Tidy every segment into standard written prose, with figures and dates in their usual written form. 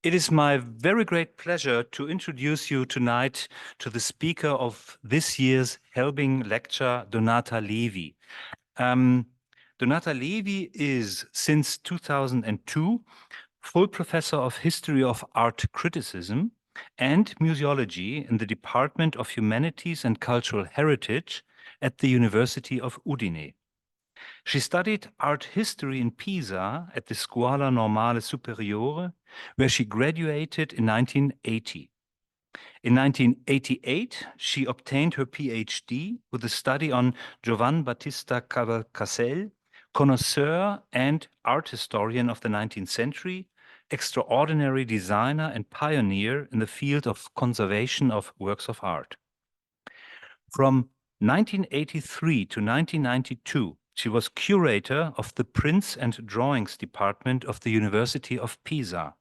It is my very great pleasure to introduce you tonight to the speaker of this year's Helbing Lecture, Donata Levi. Donata Levi is, since 2002, full professor of history of art criticism and museology in the Department of Humanities and Cultural Heritage at the University of Udine. She studied art history in Pisa at the Scuola Normale Superiore, where she graduated in 1980. In 1988, she obtained her PhD with a study on Giovan Battista Cavalcaselle, connoisseur and art historian of the 19th century, extraordinary designer and pioneer in the field of conservation of works of art. From 1983 to 1992, she was curator of the Prints and Drawings Department of the University of Pisa.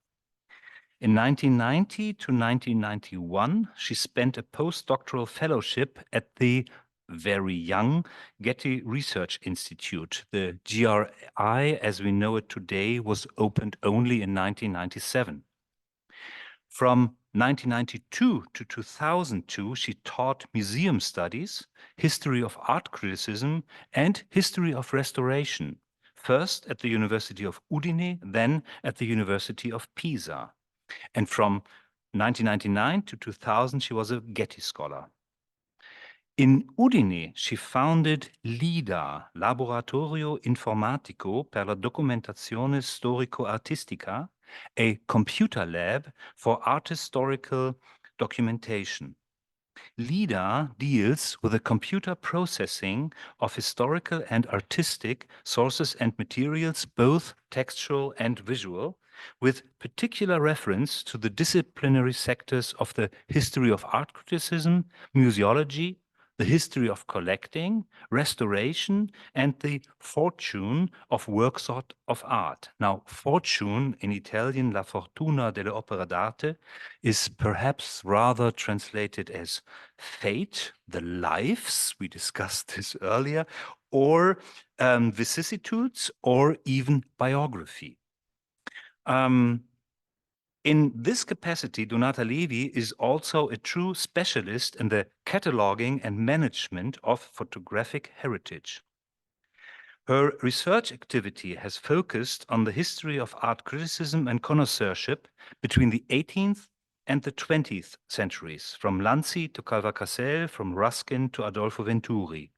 In 1990 to 1991, she spent a postdoctoral fellowship at the very young Getty Research Institute. The GRI, as we know it today, was opened only in 1997. From 1992 to 2002, she taught museum studies, history of art criticism, and history of restoration, first at the University of Udine, then at the University of Pisa. And from 1999 to 2000, she was a Getty Scholar. In Udine, she founded LIDA, Laboratorio Informatico per la Documentazione Storico-Artistica, a computer lab for art historical documentation. LIDA deals with the computer processing of historical and artistic sources and materials, both textual and visual, with particular reference to the disciplinary sectors of the history of art criticism, museology, the history of collecting, restoration, and the fortune of works of art. Now, fortune in Italian, la fortuna delle opere d'arte, is perhaps rather translated as fate, the lives, we discussed this earlier, or vicissitudes, or even biography. In this capacity, Donata Levi is also a true specialist in the cataloging and management of photographic heritage. Her research activity has focused on the history of art criticism and connoisseurship between the 18th and the 20th centuries, from Lanzi to Cavalcaselle, from Ruskin to Adolfo Venturi,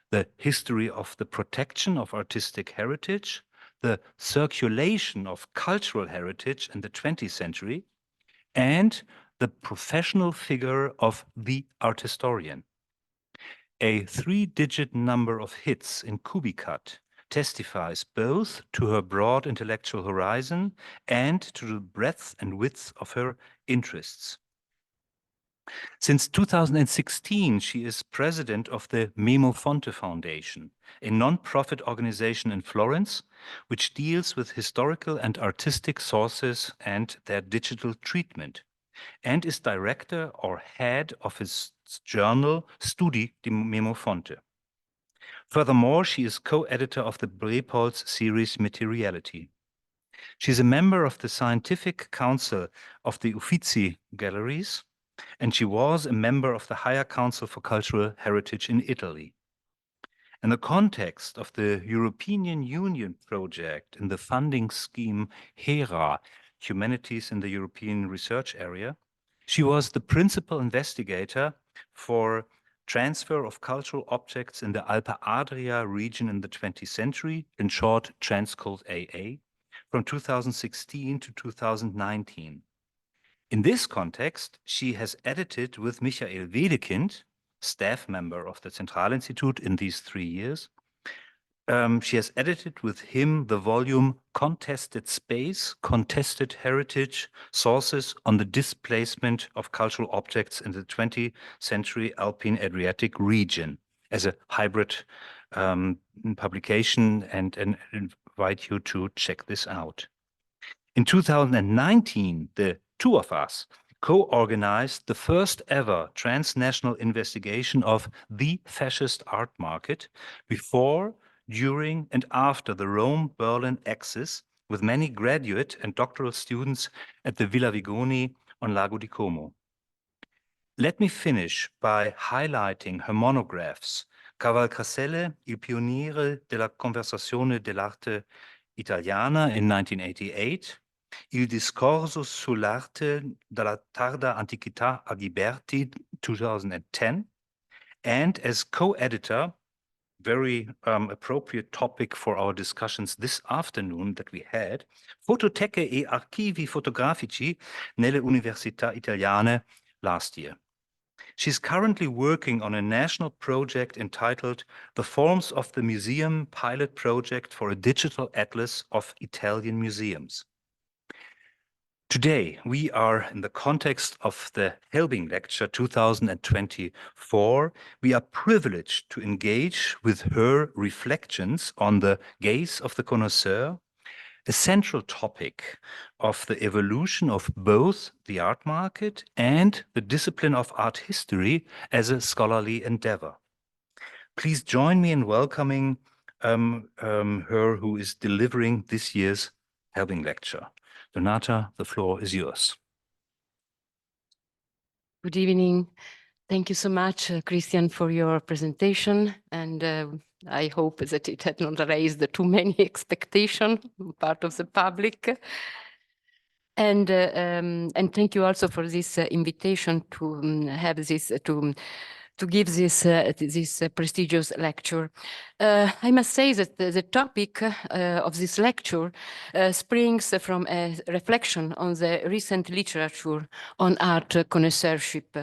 the history of the protection of artistic heritage, the circulation of cultural heritage in the 20th century, and the professional figure of the art historian. A three-digit number of hits in Cubicut testifies both to her broad intellectual horizon and to the breadth and width of her interests. Since 2016, she is president of the Memo Fonte Foundation, a non-profit organization in Florence, which deals with historical and artistic sources and their digital treatment, and is director or head of his journal Studi di Memo Fonte. Furthermore, she is co-editor of the Brepolz series Materiality. She is a member of the Scientific Council of the Uffizi Galleries, and she was a member of the Higher Council for Cultural Heritage in Italy. In the context of the European Union project in the funding scheme HERA, Humanities in the European Research Area, she was the principal investigator for transfer of cultural objects in the Alpe Adria region in the 20th century, in short, Transcult AA, from 2016 to 2019. In this context, she has edited with Michael Wedekind, staff member of the Zentralinstitut in these 3 years. She has edited with him the volume Contested Space, Contested Heritage, Sources on the Displacement of Cultural Objects in the 20th Century Alpine Adriatic Region, as a hybrid publication, and invite you to check this out. In 2019, the two of us co-organized the first ever transnational investigation of the fascist art market before, during, and after the Rome-Berlin axis, with many graduate and doctoral students at the Villa Vigoni on Lago di Como. Let me finish by highlighting her monographs, Cavalcaselle, Il pioniere della conversazione dell'arte italiana in 1988, Il discorso sull'arte dalla tarda antichità a Ghiberti, 2010, and as co-editor, very appropriate topic for our discussions this afternoon that we had, Fototeche e archivi fotografici nelle università italiane last year. She's currently working on a national project entitled The Forms of the Museum Pilot Project for a Digital Atlas of Italian Museums. Today, we are in the context of the Helbing Lecture 2024. We are privileged to engage with her reflections on the gaze of the connoisseur, a central topic of the evolution of both the art market and the discipline of art history as a scholarly endeavor. Please join me in welcoming her who is delivering this year's Helbing Lecture. Donata, the floor is yours. Good evening. Thank you so much, Christian, for your presentation. And I hope that it had not raised too many expectations on part of the public. And thank you also for this invitation to have this to give this prestigious lecture. I must say that the topic of this lecture springs from a reflection on the recent literature on art connoisseurship,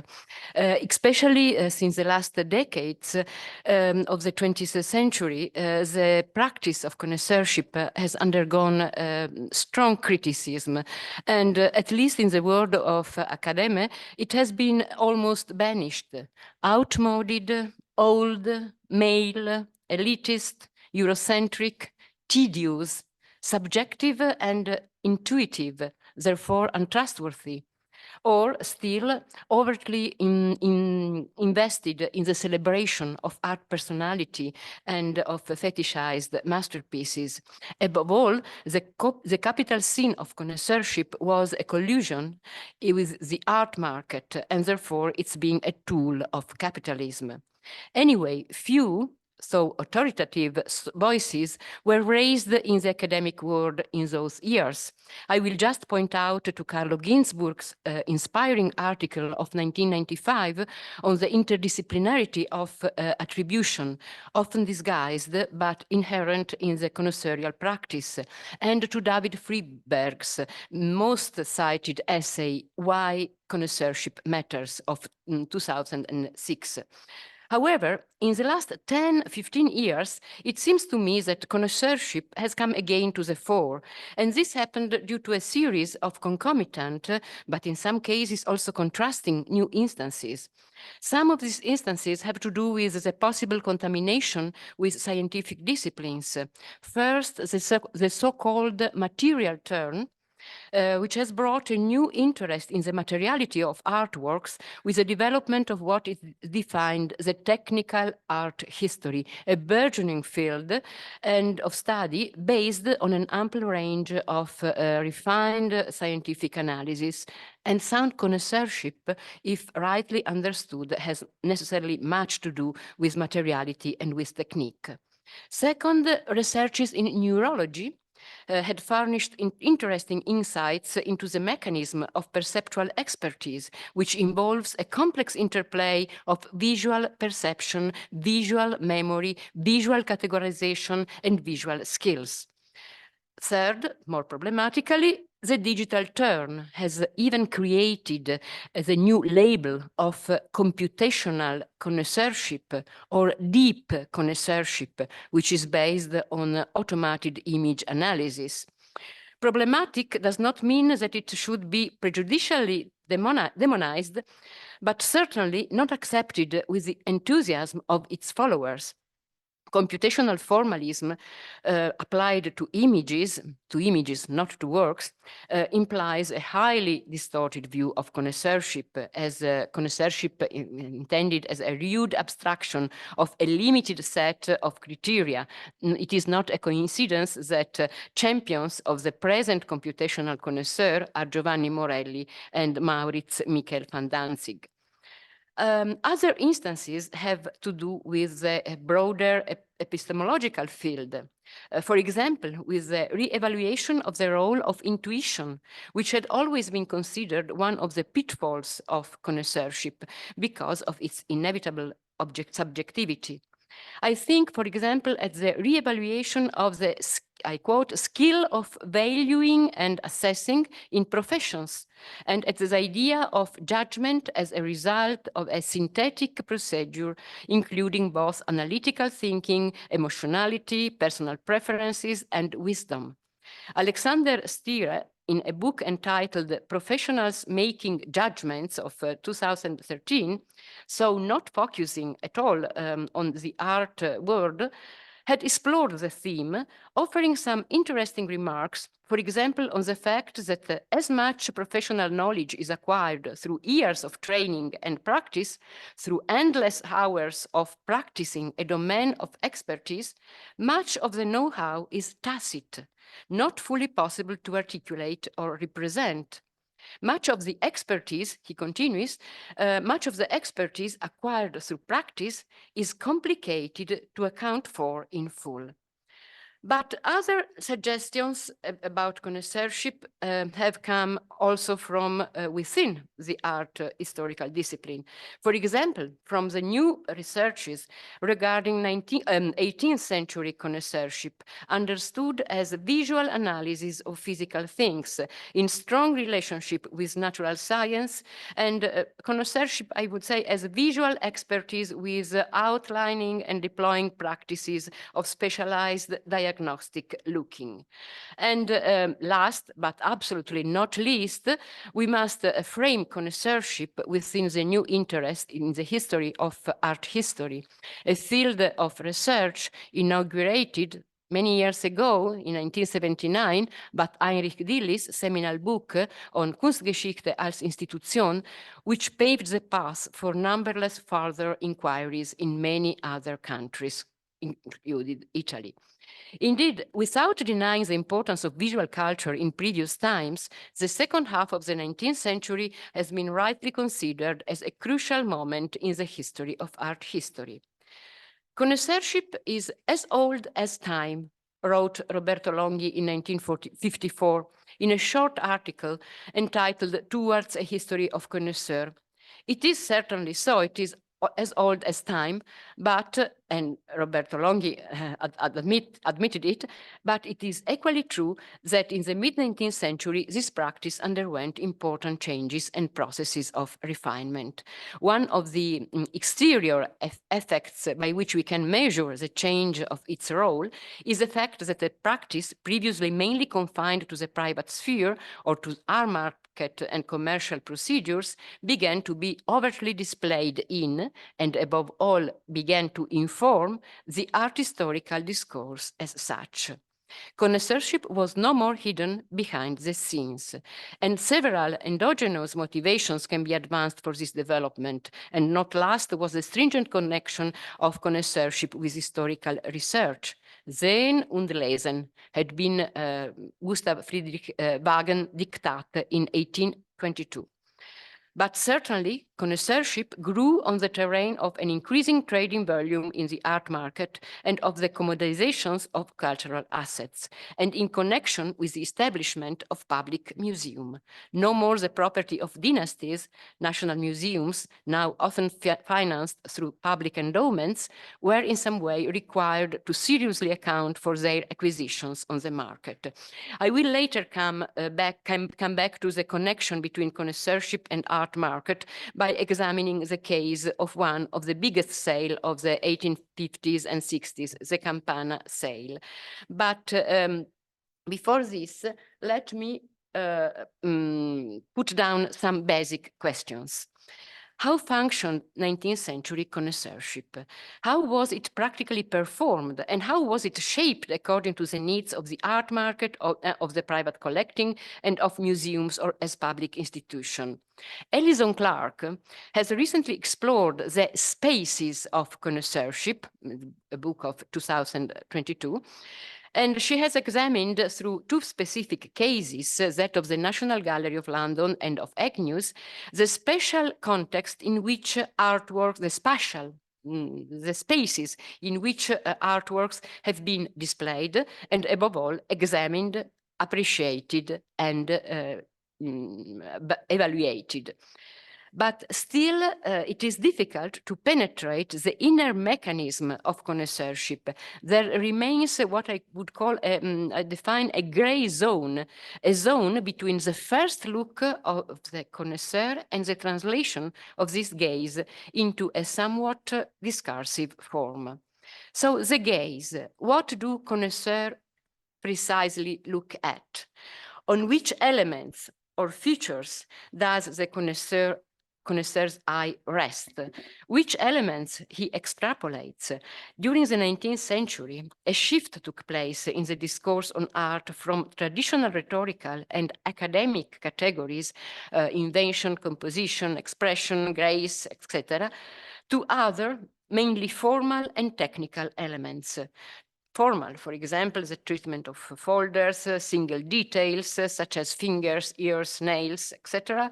especially since the last decades of the 20th century. The practice of connoisseurship has undergone strong criticism, and at least in the world of academia, it has been almost banished, outmoded, old, male, elitist, Eurocentric, tedious, subjective and intuitive, therefore untrustworthy, or still overtly invested in the celebration of art personality and of fetishized masterpieces. Above all, the capital sin of connoisseurship was a collusion with the art market, and therefore it's being a tool of capitalism. Anyway, few, so authoritative voices were raised in the academic world in those years. I will just point out to Carlo Ginzburg's inspiring article of 1995 on the interdisciplinarity of attribution, often disguised but inherent in the connoisseurial practice, and to David Friedberg's most cited essay, Why Connoisseurship Matters, of 2006. However, in the last 10-15 years, it seems to me that connoisseurship has come again to the fore, and this happened due to a series of concomitant, but in some cases also contrasting new instances. Some of these instances have to do with the possible contamination with scientific disciplines. First, the so-called material turn, which has brought a new interest in the materiality of artworks with the development of what is defined the technical art history, a burgeoning field and of study based on an ample range of refined scientific analysis. And sound connoisseurship, if rightly understood, has necessarily much to do with materiality and with technique. Second, researches in neurology had furnished interesting insights into the mechanism of perceptual expertise, which involves a complex interplay of visual perception, visual memory, visual categorization, and visual skills. Third, more problematically, the digital turn has even created the new label of computational connoisseurship or deep connoisseurship, which is based on automated image analysis. Problematic does not mean that it should be prejudicially demonized, but certainly not accepted with the enthusiasm of its followers. computational formalism applied to images, not to works, implies a highly distorted view of connoisseurship, as connoisseurship intended as a rude abstraction of a limited set of criteria. It is not a coincidence that champions of the present computational connoisseur are Giovanni Morelli and Maurits Michael van Danzig. Other instances have to do with a broader epistemological field. For example, with the re-evaluation of the role of intuition, which had always been considered one of the pitfalls of connoisseurship because of its inevitable subjectivity. I think, for example, at the re-evaluation of the, I quote, skill of valuing and assessing in professions, and at the idea of judgment as a result of a synthetic procedure, including both analytical thinking, emotionality, personal preferences, and wisdom. Alexander Stier, in a book entitled Professionals Making Judgments of 2013, so not focusing at all on the art world, had explored the theme, offering some interesting remarks, for example, on the fact that as much professional knowledge is acquired through years of training and practice, through endless hours of practicing a domain of expertise, much of the know-how is tacit, not fully possible to articulate or represent. Much of the expertise, he continues, much of the expertise acquired through practice is complicated to account for in full. But other suggestions about connoisseurship have come also from within the art historical discipline. For example, from the new researches regarding 18th century connoisseurship, understood as visual analysis of physical things in strong relationship with natural science, and connoisseurship, I would say, as visual expertise with outlining and deploying practices of specialized diagnostic looking. And last, but absolutely not least, we must frame connoisseurship within the new interest in the history of art history, a field of research inaugurated many years ago, in 1979, by Heinrich Dillis' seminal book on Kunstgeschichte als Institution, which paved the path for numberless further inquiries in many other countries, including Italy. Indeed, without denying the importance of visual culture in previous times, the second half of the 19th century has been rightly considered as a crucial moment in the history of art history. Connoisseurship is as old as time, wrote Roberto Longhi in 1954 in a short article entitled Towards a History of Connoisseur. It is certainly so, it is as old as time, but, and Roberto Longhi admitted it, but it is equally true that in the mid-19th century, this practice underwent important changes and processes of refinement. One of the exterior effects by which we can measure the change of its role is the fact that the practice, previously mainly confined to the private sphere or to art market and commercial procedures, began to be overtly displayed in, and above all began to inform, the art historical discourse as such. Connoisseurship was no more hidden behind the scenes, and several endogenous motivations can be advanced for this development, and not last was the stringent connection of connoisseurship with historical research. Sehen und lesen had been Gustav Friedrich Wagen diktat in 1822. But certainly, connoisseurship grew on the terrain of an increasing trading volume in the art market and of the commodizations of cultural assets, and in connection with the establishment of public museum. No more the property of dynasties, national museums, now often financed through public endowments, were in some way required to seriously account for their acquisitions on the market. I will later come back to the connection between connoisseurship and art market by examining the case of one of the biggest sale of the 1850s and 60s, the Campana sale. But before this, let me put down some basic questions. How functioned 19th century connoisseurship? How was it practically performed, and how was it shaped according to the needs of the art market, of the private collecting, and of museums or as public institution? Alison Clark has recently explored the spaces of connoisseurship, a book of 2022, and she has examined through two specific cases, that of the National Gallery of London and of Agnews, the special context in which artworks, the spaces in which artworks have been displayed, and above all, examined, appreciated, and evaluated. But still, it is difficult to penetrate the inner mechanism of connoisseurship. There remains what I would call, define a gray zone, a zone between the first look of the connoisseur and the translation of this gaze into a somewhat discursive form. So the gaze, what do connoisseurs precisely look at? On which elements or features does the connoisseur's eye rest? Which elements he extrapolates? During the 19th century, a shift took place in the discourse on art from traditional rhetorical and academic categories, invention, composition, expression, grace, etc., to other, mainly formal and technical elements. Formal, for example, the treatment of folders, single details such as fingers, ears, nails, etc.,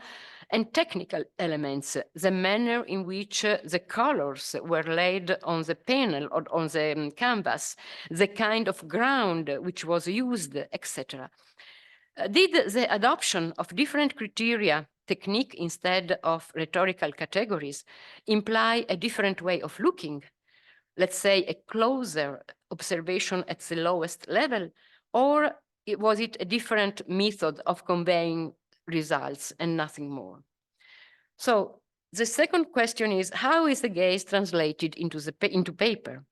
and technical elements, the manner in which the colors were laid on the panel or on the canvas, the kind of ground which was used, etc. Did the adoption of different criteria, technique instead of rhetorical categories, imply a different way of looking? Let's say a closer observation at the lowest level, or was it a different method of conveying results and nothing more? So the second question is, how is the gaze translated into paper,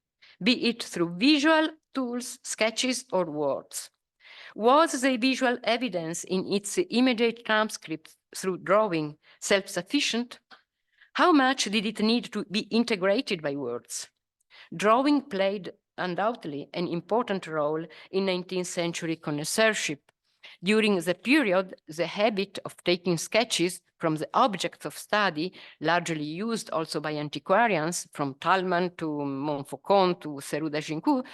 be it through visual tools, sketches, or words? Was the visual evidence in its immediate transcript through drawing self-sufficient? How much did it need to be integrated by words? Drawing played undoubtedly an important role in 19th century connoisseurship. During the period, the habit of taking sketches from the objects of study, largely used also by antiquarians, from Talman to Montfaucon to Serou d'Agincourt,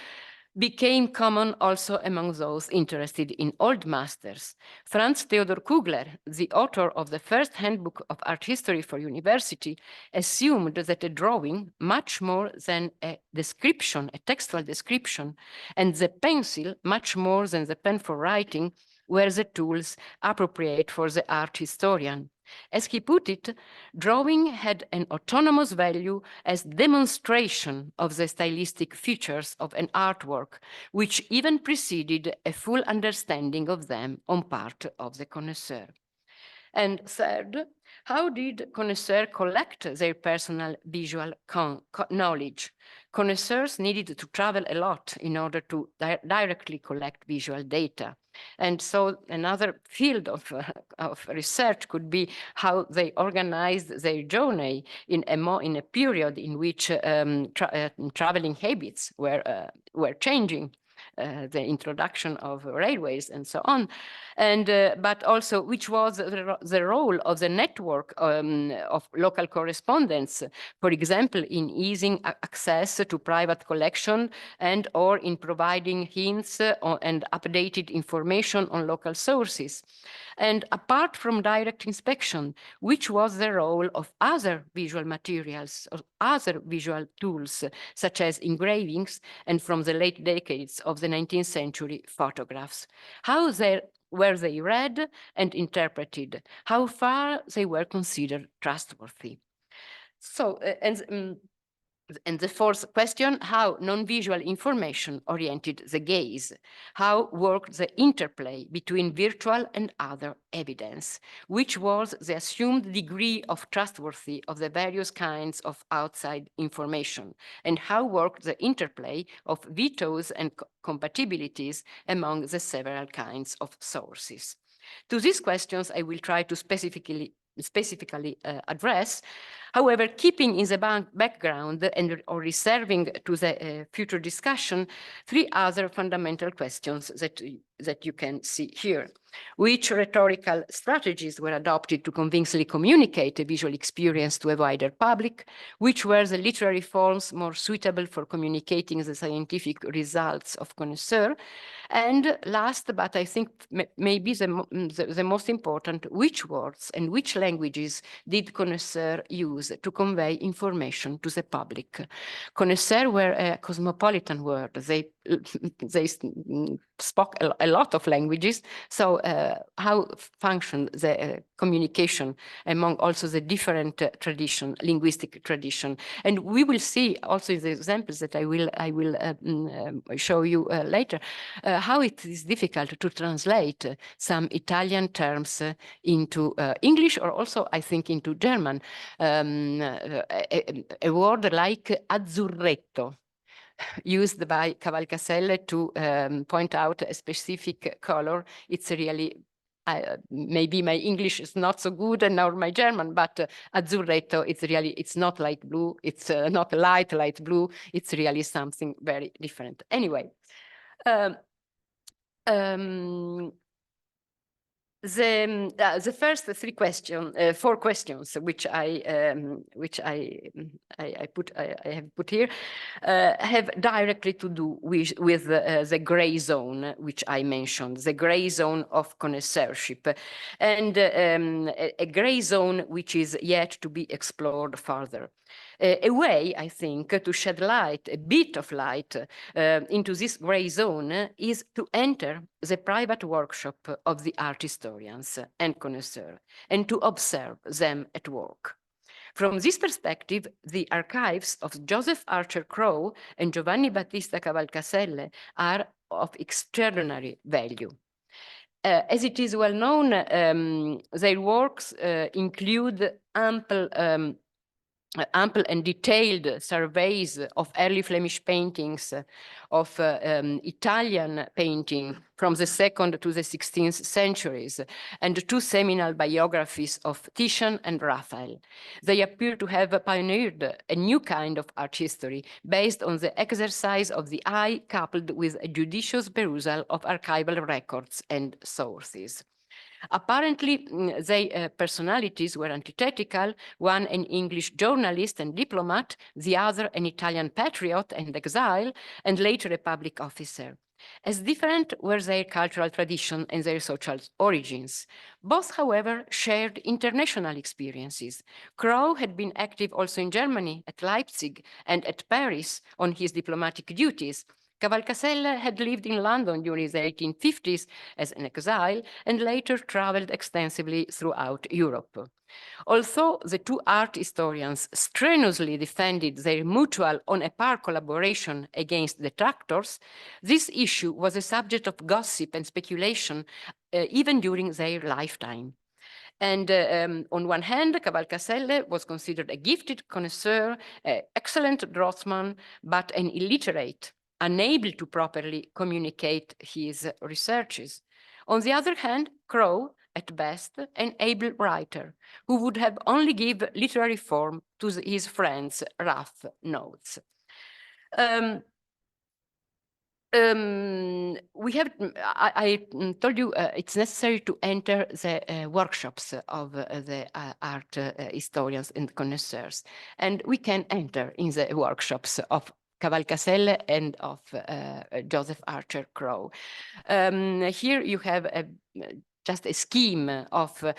became common also among those interested in old masters. Franz Theodor Kugler, the author of the first handbook of art history for university, assumed that a drawing, much more than a description, a textual description, and the pencil, much more than the pen for writing, were the tools appropriate for the art historian. As he put it, drawing had an autonomous value as demonstration of the stylistic features of an artwork, which even preceded a full understanding of them on part of the connoisseur. And third, how did connoisseurs collect their personal visual knowledge? Connoisseurs needed to travel a lot in order to directly collect visual data. And so another field of research could be how they organized their journey in a period in which traveling habits were changing. The introduction of railways and so on, and but also which was the role of the network of local correspondents, for example, in easing access to private collection and or in providing hints and updated information on local sources. And apart from direct inspection, which was the role of other visual materials or other visual tools, such as engravings, and from the late decades of the 19th century, photographs? How were they read and interpreted? How far they were considered trustworthy? So, and the fourth question, how non-visual information oriented the gaze? How worked the interplay between virtual and other evidence? Which was the assumed degree of trustworthy of the various kinds of outside information? And how worked the interplay of vetoes and compatibilities among the several kinds of sources? To these questions, I will try to specifically specifically address. However, keeping in the background and or reserving to the future discussion 3 other fundamental questions that you can see here. Which rhetorical strategies were adopted to convincingly communicate a visual experience to a wider public? Which were the literary forms more suitable for communicating the scientific results of Connoisseur? And last, but I think maybe the most important, which words and which languages did Connoisseur use to convey information to the public? Connoisseur were a cosmopolitan word. They spoke a lot of languages. So how functioned the communication among also the different linguistic tradition? And we will see also in the examples that I will show you later, how it is difficult to translate some Italian terms into English, or also I think into German. A word like azzurretto, used by Cavalcaselle to point out a specific color. It's really, maybe my English is not so good and nor my German, but azzurretto, it's not light blue, it's not light blue, it's really something very different. Anyway, the first 4 questions, which I have put here, have directly to do with the gray zone, which I mentioned, the gray zone of connoisseurship, and a gray zone which is yet to be explored further. A way, I think, to shed light, a bit of light into this gray zone is to enter the private workshop of the art historians and connoisseurs and to observe them at work. From this perspective, the archives of Joseph Archer Crowe and Giovanni Battista Cavalcaselle are of extraordinary value. As it is well known, their works include ample and detailed surveys of early Flemish paintings, of Italian painting from the 2nd to the 16th centuries, and 2 seminal biographies of Titian and Raphael. They appear to have pioneered a new kind of art history based on the exercise of the eye coupled with a judicious perusal of archival records and sources. Apparently, their personalities were antithetical, one an English journalist and diplomat, the other an Italian patriot and exile, and later a public officer. As different were their cultural tradition and their social origins. Both, however, shared international experiences. Crowe had been active also in Germany, at Leipzig, and at Paris on his diplomatic duties. Cavalcaselle had lived in London during the 1850s as an exile and later traveled extensively throughout Europe. Although the 2 art historians strenuously defended their mutual on-a-par collaboration against detractors, this issue was a subject of gossip and speculation even during their lifetime. And on one hand, Cavalcaselle was considered a gifted connoisseur, an excellent draftsman, but an illiterate, unable to properly communicate his researches. On the other hand, Crowe, at best, an able writer, who would have only give literary form to his friends' rough notes. I told you it's necessary to enter the workshops of the art historians and connoisseurs, and we can enter in the workshops of Cavalcaselle and of Joseph Archer Crowe. Here you have just a scheme of the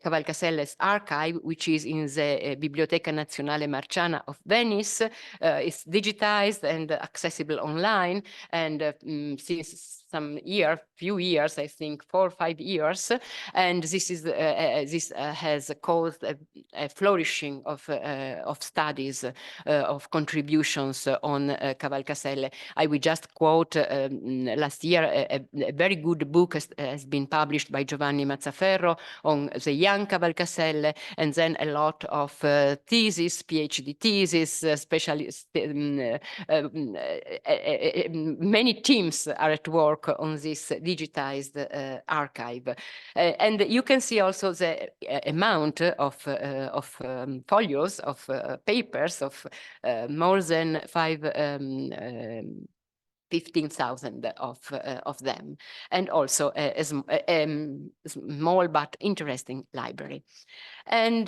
Cavalcaselle's archive, which is in the Biblioteca Nazionale Marciana of Venice. It's digitized and accessible online, and since few years, I think 4 or 5 years, and this has caused a flourishing of studies, of contributions on Cavalcaselle. I will just quote last year a very good book has been published by Giovanni Mazzaferro on the young Cavalcaselle, and then a lot of theses, PhD theses, many teams are at work on this digitized archive. And you can see also the amount of folios, of papers, of more than 15,000 of them, and also a small but interesting library. And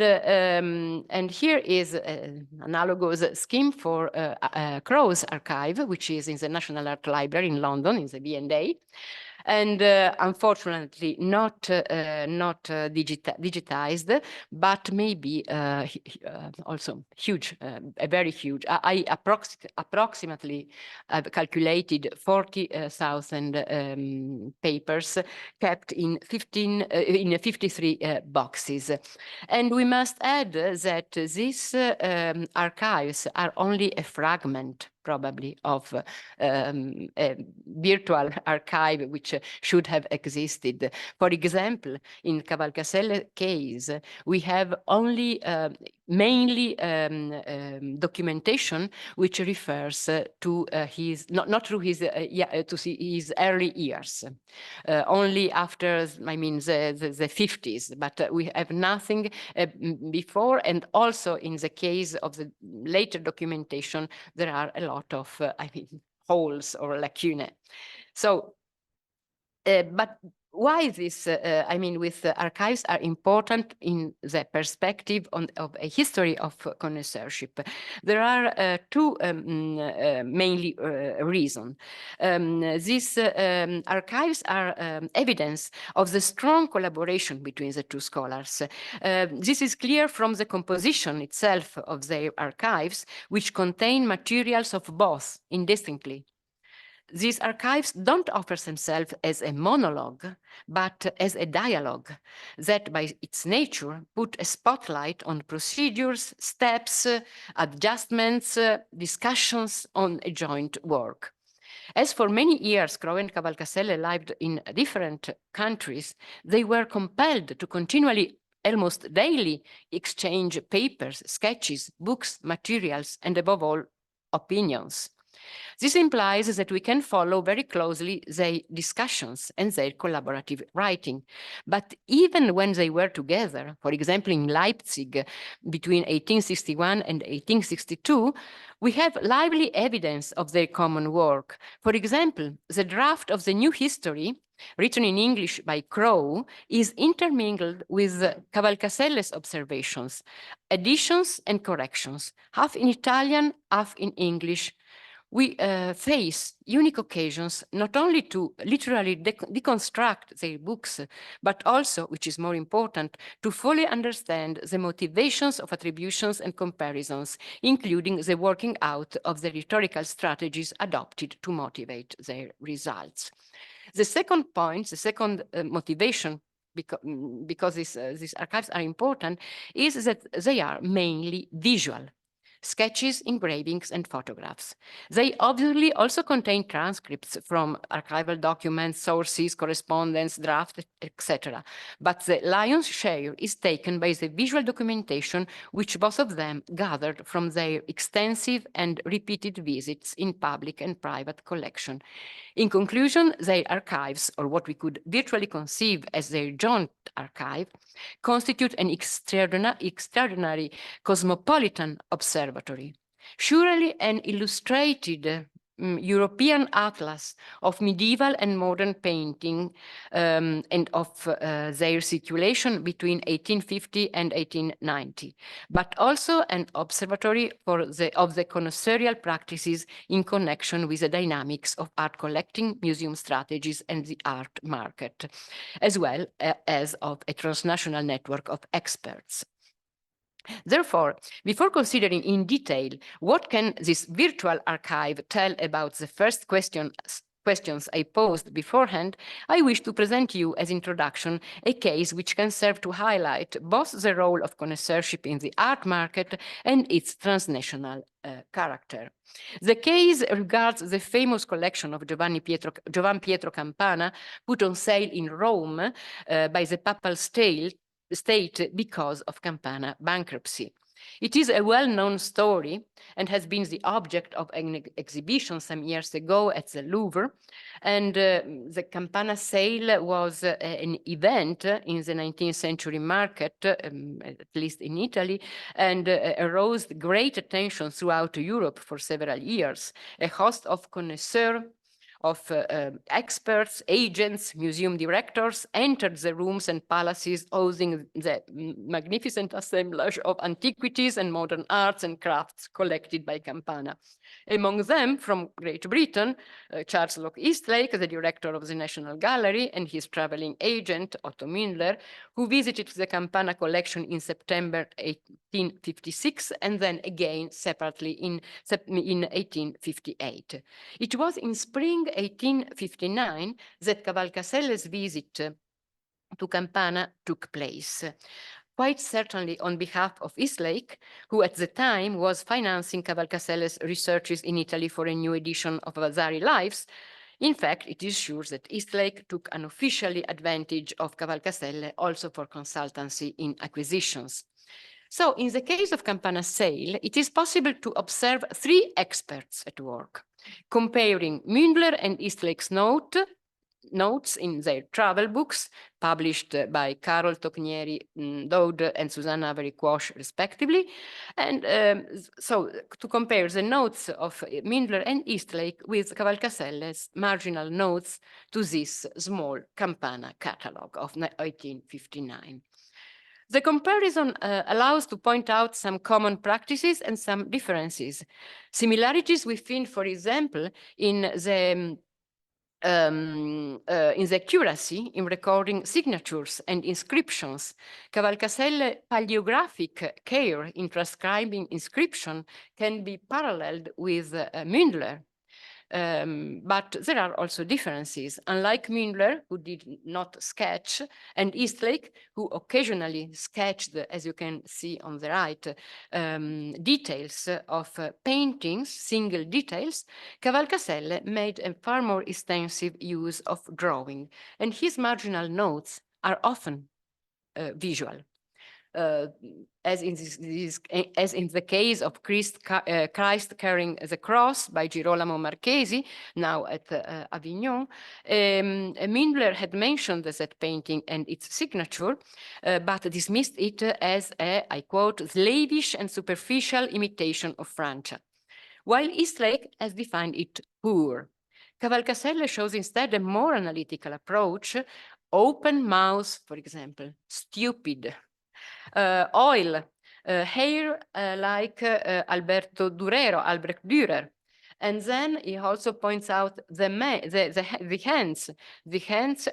here is an analogous scheme for Crowe's archive, which is in the National Art Library in London, in the V&A. And unfortunately not digitized, but maybe also huge, a very huge. I approximately have calculated 40,000 papers kept in 53 boxes. And we must add that these archives are only a fragment, probably, of a virtual archive which should have existed. For example, in Cavalcaselle case, we have only mainly documentation which refers to his, not through his, to his early years, only after, I mean, the 50s, but we have nothing before. And also in the case of the later documentation, there are a lot of, I mean, holes or lacunae. So, but why this, I mean, with archives are important in the perspective of a history of connoisseurship? There are two mainly reasons. These archives are evidence of the strong collaboration between the two scholars. This is clear from the composition itself of their archives, which contain materials of both indistinctly. These archives don't offer themselves as a monologue, but as a dialogue that by its nature put a spotlight on procedures, steps, adjustments, discussions on a joint work. As for many years, Crowe and Cavalcaselle lived in different countries, they were compelled to continually, almost daily, exchange papers, sketches, books, materials, and above all, opinions. This implies that we can follow very closely their discussions and their collaborative writing. But even when they were together, for example, in Leipzig between 1861 and 1862, we have lively evidence of their common work. For example, the draft of the New History, written in English by Crowe, is intermingled with Cavalcaselle's observations, additions and corrections, half in Italian, half in English. We face unique occasions not only to literally deconstruct their books, but also, which is more important, to fully understand the motivations of attributions and comparisons, including the working out of the rhetorical strategies adopted to motivate their results. The second point, the second motivation, because these archives are important, is that they are mainly visual. Sketches, engravings, and photographs. They obviously also contain transcripts from archival documents, sources, correspondence, drafts, etc. But the lion's share is taken by the visual documentation, which both of them gathered from their extensive and repeated visits in public and private collection. In conclusion, their archives, or what we could virtually conceive as their joint archive, constitute an extraordinary cosmopolitan observatory. Surely an illustrated European atlas of medieval and modern painting and of their circulation between 1850 and 1890, but also an observatory of the connoisseurial practices in connection with the dynamics of art collecting, museum strategies, and the art market, as well as of a transnational network of experts. Therefore, before considering in detail what can this virtual archive tell about the first question questions I posed beforehand, I wish to present you as introduction a case which can serve to highlight both the role of connoisseurship in the art market and its transnational character. The case regards the famous collection of Giovan Pietro Campana, put on sale in Rome by the Papal State because of Campana bankruptcy. It is a well-known story and has been the object of an exhibition some years ago at the Louvre. And the Campana sale was an event in the 19th century market, at least in Italy, and aroused great attention throughout Europe for several years. A host of connoisseurs, of experts, agents, museum directors entered the rooms and palaces housing the magnificent assemblage of antiquities and modern arts and crafts collected by Campana. Among them, from Great Britain, Charles Locke Eastlake, the director of the National Gallery, and his traveling agent, Otto Mündler, who visited the Campana collection in September 1856 and then again separately in 1858. It was in spring 1859 that Cavalcaselle's visit to Campana took place, quite certainly on behalf of Eastlake, who at the time was financing Cavalcaselle's researches in Italy for a new edition of Vasari Lives. In fact, it is sure that Eastlake took unofficially advantage of Cavalcaselle also for consultancy in acquisitions. So in the case of Campana's sale, it is possible to observe three experts at work, comparing Mündler and Eastlake's notes in their travel books, published by Carol Tocnieri Dode and Susanna Avery Quash, respectively. And so to compare the notes of Mündler and Eastlake with Cavalcaselle's marginal notes to this small Campana catalogue of 1859. The comparison allows to point out some common practices and some differences. Similarities we find, for example, in the accuracy in recording signatures and inscriptions. Cavalcaselle's paleographic care in transcribing inscription can be paralleled with Mündler. But there are also differences. Unlike Mündler, who did not sketch, and Eastlake, who occasionally sketched, as you can see on the right, details of paintings, single details, Cavalcaselle made a far more extensive use of drawing, and his marginal notes are often visual. As in the case of Christ Carrying the Cross by Girolamo Marchesi, now at Avignon, Mündler had mentioned that painting and its signature, but dismissed it as a, I quote, slavish and superficial imitation of Francia, while Eastlake has defined it poor. Cavalcaselle shows instead a more analytical approach, open mouth, for example, stupid, oil, hair like Albert Dürer. And then he also points out the hands. The hands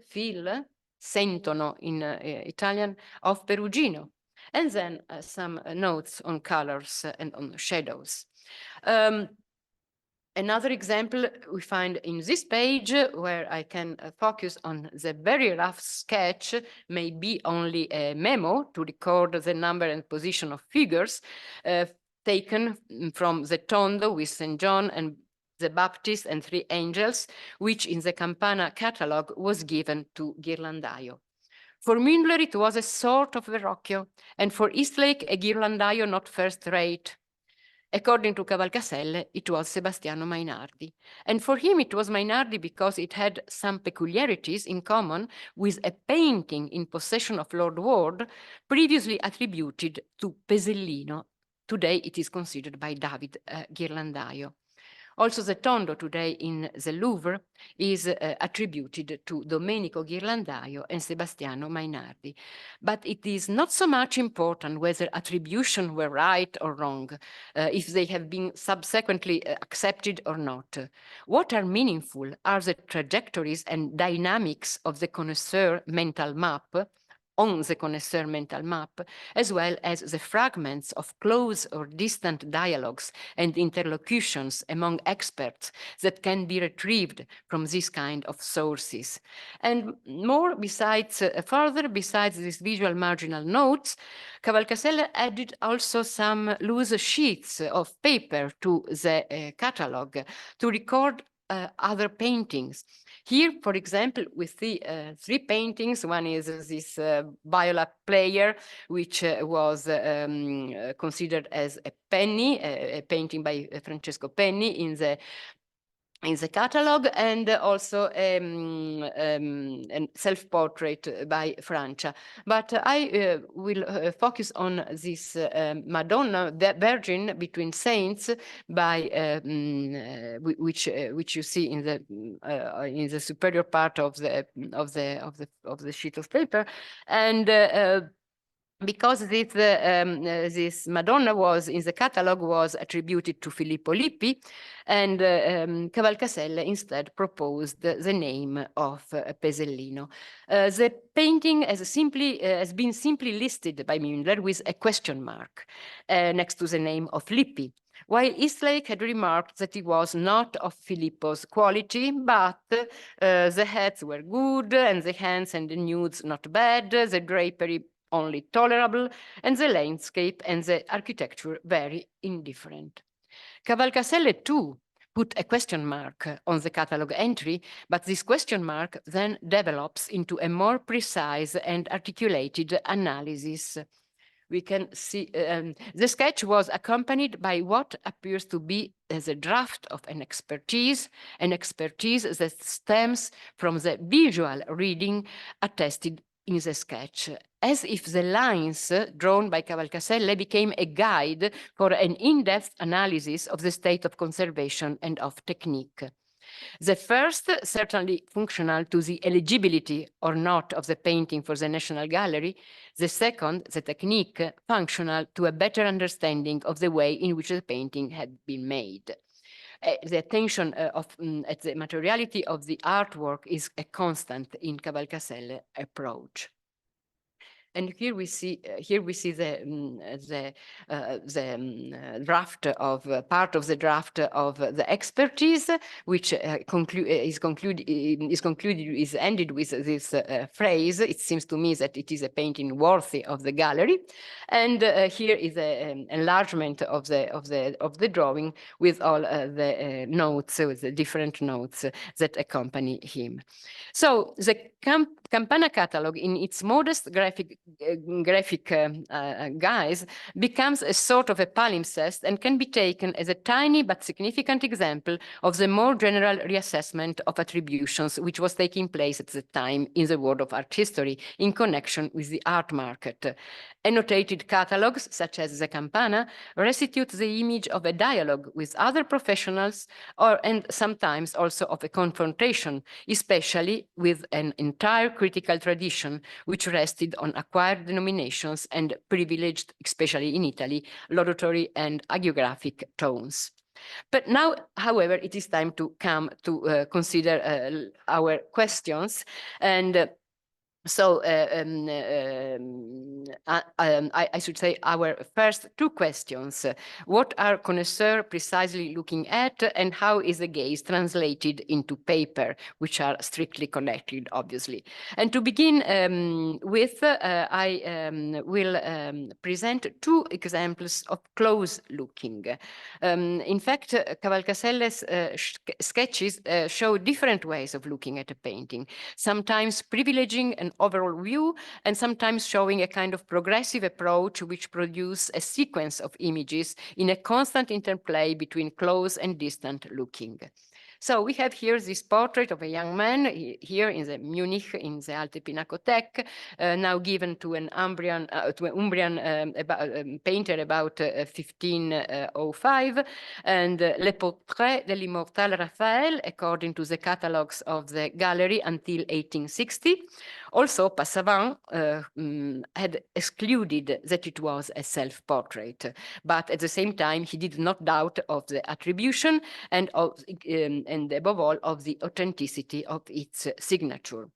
feel, sentono in Italian, of Perugino. And then some notes on colors and on shadows. Another example we find in this page, where I can focus on the very rough sketch, may be only a memo to record the number and position of figures taken from the Tondo with St. John and the Baptist and three angels, which in the Campana catalogue was given to Ghirlandaio. For Mündler, it was a sort of Verrocchio, and for Eastlake, a Ghirlandaio not first rate. According to Cavalcaselle, it was Sebastiano Mainardi. And for him, it was Mainardi because it had some peculiarities in common with a painting in possession of Lord Ward, previously attributed to Pesellino. Today, it is considered by David Ghirlandaio. Also, the Tondo today in the Louvre is attributed to Domenico Ghirlandaio and Sebastiano Mainardi. But it is not so much important whether attribution were right or wrong, if they have been subsequently accepted or not. What are meaningful are the trajectories and dynamics of the connoisseur mental map, on the connoisseur mental map, as well as the fragments of close or distant dialogues and interlocutions among experts that can be retrieved from this kind of sources. And more besides, further besides these visual marginal notes, Cavalcaselle added also some loose sheets of paper to the catalog to record other paintings. Here, for example, we see three paintings. One is this viola player, which was considered as a penny, a painting by Francesco Penni in the catalog, and also a self-portrait by Francia. But I will focus on this Madonna, the Virgin between Saints, by which you see in the superior part of the sheet of paper, and because this Madonna was in the catalog was attributed to Filippo Lippi, and Cavalcaselle instead proposed the name of Pesellino. The painting has been simply listed by Mündler with a question mark next to the name of Lippi, while Eastlake had remarked that it was not of Filippo's quality, but the heads were good, and the hands and the nudes not bad, the drapery only tolerable, and the landscape and the architecture very indifferent. Cavalcaselle too put a question mark on the catalog entry, but this question mark then develops into a more precise and articulated analysis. We can see the sketch was accompanied by what appears to be as a draft of an expertise that stems from the visual reading attested in the sketch, as if the lines drawn by Cavalcaselle became a guide for an in-depth analysis of the state of conservation and of technique. The first, certainly functional to the eligibility or not of the painting for the National Gallery. The second, the technique, functional to a better understanding of the way in which the painting had been made. The attention at the materiality of the artwork is a constant in Cavalcaselle approach. And here we see the draft of part of the draft of the expertise, which is ended with this phrase. It seems to me that it is a painting worthy of the gallery, and here is an enlargement of the drawing with all the notes, with the different notes that accompany him. So the Campana catalog, in its modest graphic guise, becomes a sort of a palimpsest and can be taken as a tiny but significant example of the more general reassessment of attributions which was taking place at the time in the world of art history in connection with the art market. Annotated catalogs, such as the Campana, restitute the image of a dialogue with other professionals, and sometimes also of a confrontation, especially with an entire critical tradition which rested on acquired denominations and privileged, especially in Italy, laudatory and hagiographic tones. But now, however, it is time to come to consider our questions, and so I should say our first two questions. What are connoisseurs precisely looking at, and how is the gaze translated into paper, which are strictly connected, obviously? And to begin with, I will present two examples of close looking. In fact, Cavalcaselle's sketches show different ways of looking at a painting, sometimes privileging an overall view, and sometimes showing a kind of progressive approach which produce a sequence of images in a constant interplay between close and distant looking. So we have here this portrait of a young man here in the Munich, in the Alte Pinakothek, now given to an Umbrian painter about 1505, and Le Portrait de l'Immortal Raphael, according to the catalogs of the gallery until 1860. Also, Passavant had excluded that it was a self-portrait, but at the same time, he did not doubt of the attribution and above all of the authenticity of its signature.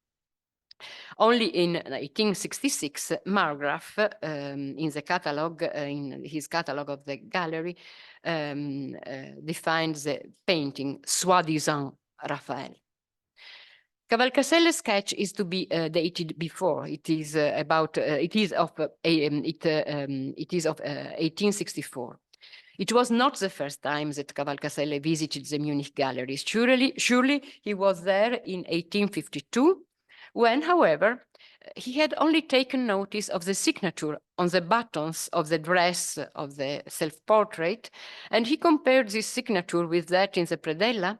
Only in 1866, Margraf, in the catalog, in his catalog of the gallery, defines the painting soi-disant Raphael. Cavalcaselle's sketch is to be dated before. It is of 1864. It was not the first time that Cavalcaselle visited the Munich galleries. Surely he was there in 1852, when, however, he had only taken notice of the signature on the buttons of the dress of the self-portrait, and he compared this signature with that in the predella,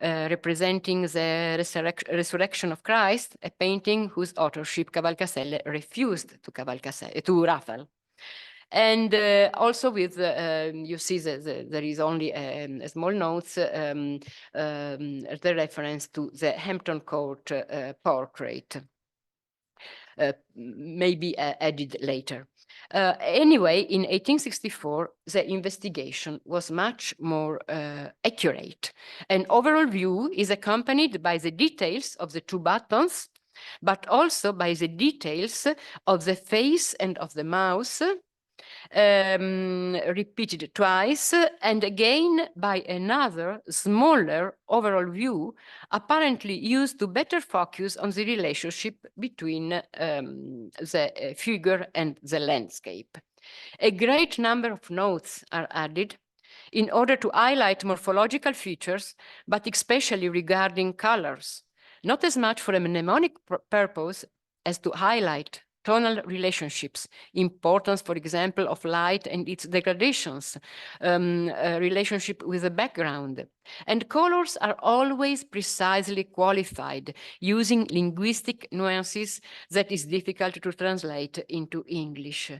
representing the resurrection of Christ, a painting whose authorship Cavalcaselle refused to Raphael. And also with, you see there is only a small notes, the reference to the Hampton Court portrait, maybe added later. Anyway, in 1864, the investigation was much more accurate. An overall view is accompanied by the details of the two buttons, but also by the details of the face and of the mouth, repeated twice, and again by another smaller overall view, apparently used to better focus on the relationship between the figure and the landscape. A great number of notes are added in order to highlight morphological features, but especially regarding colors, not as much for a mnemonic purpose as to highlight tonal relationships, importance, for example, of light and its degradations, relationship with the background. And colors are always precisely qualified using linguistic nuances that is difficult to translate into English.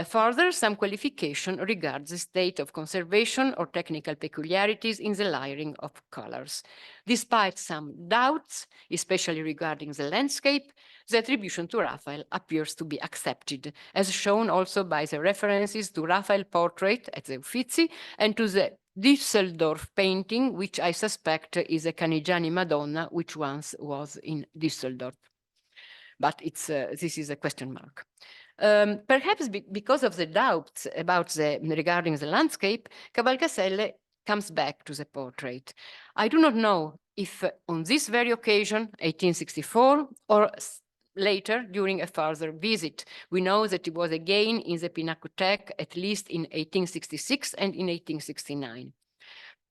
Further, some qualification regards the state of conservation or technical peculiarities in the layering of colors. Despite some doubts, especially regarding the landscape, the attribution to Raphael appears to be accepted, as shown also by the references to Raphael portrait at the Uffizi and to the Düsseldorf painting, which I suspect is a Canigiani Madonna, which once was in Düsseldorf. But this is a question mark. Perhaps because of the doubts about regarding the landscape, Cavalcaselle comes back to the portrait. I do not know if on this very occasion, 1864, or later during a further visit. We know that it was again in the Pinakothek, at least in 1866 and in 1869.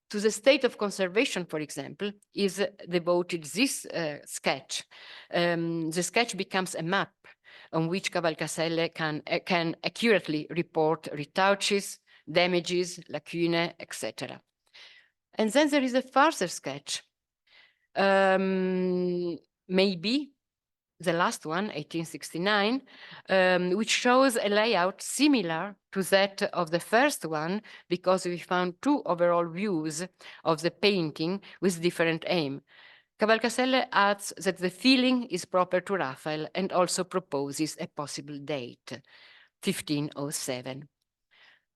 To the state of conservation, for example, is devoted this sketch. The sketch becomes a map on which Cavalcaselle can accurately report retouches, damages, lacunae, etc. And then there is a further sketch, maybe the last one, 1869, which shows a layout similar to that of the first one, because we found two overall views of the painting with different aim. Cavalcaselle adds that the feeling is proper to Raphael and also proposes a possible date, 1507.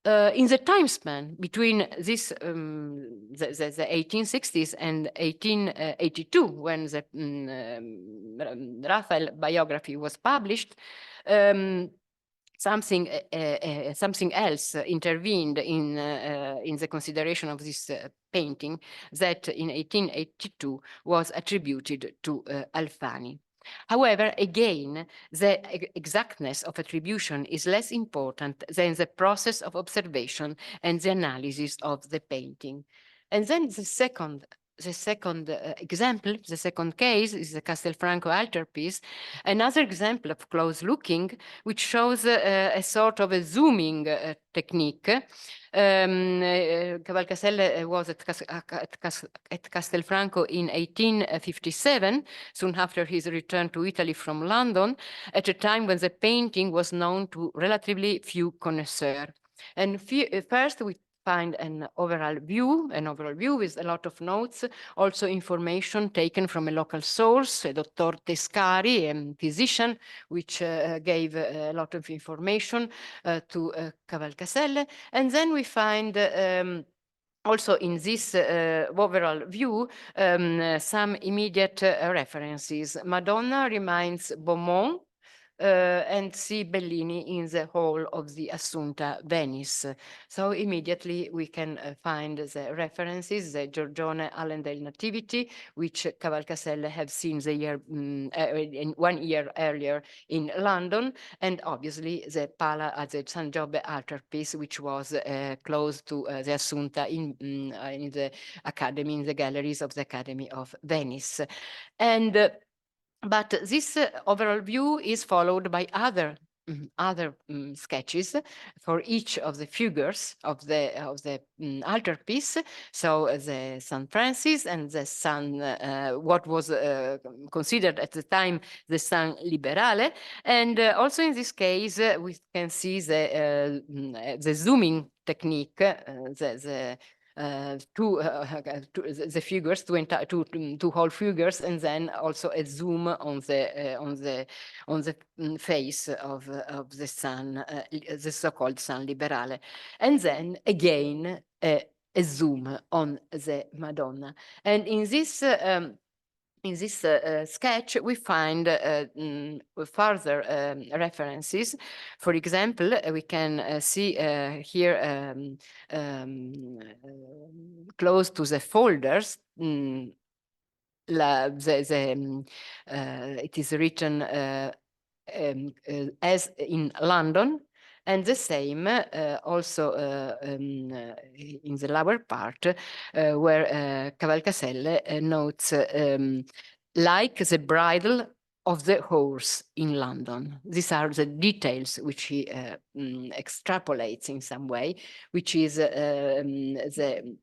In the time span between this, the 1860s and 1882, when the Raphael biography was published, something else intervened in the consideration of this painting that in 1882 was attributed to Alfani. However, again, the exactness of attribution is less important than the process of observation and the analysis of the painting. And then the second example, the second case is the Castelfranco altarpiece, another example of close looking, which shows a sort of a zooming technique. Cavalcaselle was at Castelfranco in 1857, soon after his return to Italy from London, at a time when the painting was known to relatively few connoisseurs. And first we find an overall view with a lot of notes, also information taken from a local source, Dr. Tescari, a physician, which gave a lot of information to Cavalcaselle. And then we find also in this overall view, some immediate references. Madonna reminds Beaumont, and see Bellini in the hall of the Assunta, Venice. So immediately we can find the references, the Giorgione Allendale Nativity, which Cavalcaselle have seen the year, 1 year earlier in London, and obviously the the San Giobbe altarpiece, which was close to the Assunta in the Academy, in the galleries of the Academy of Venice. And but this overall view is followed by other sketches for each of the figures of the altarpiece. So the San Francis and the San, what was considered at the time the San Liberale, and also in this case we can see the zooming technique, the figures, two whole figures, and then also a zoom on the face of the sun, the so-called San Liberale, and then again a zoom on the Madonna. And in this sketch, we find further references. For example, we can see here close to the folders, it is written as in London, and the same also in the lower part where Cavalcaselle notes like the bridle of the horse in London. These are the details which he extrapolates in some way, which is the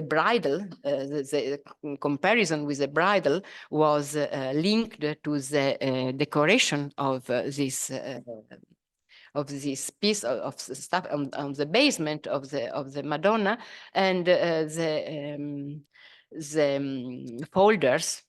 bridle, the comparison with the bridle was linked to the decoration of this piece of stuff on the basement of the Madonna, and the folders.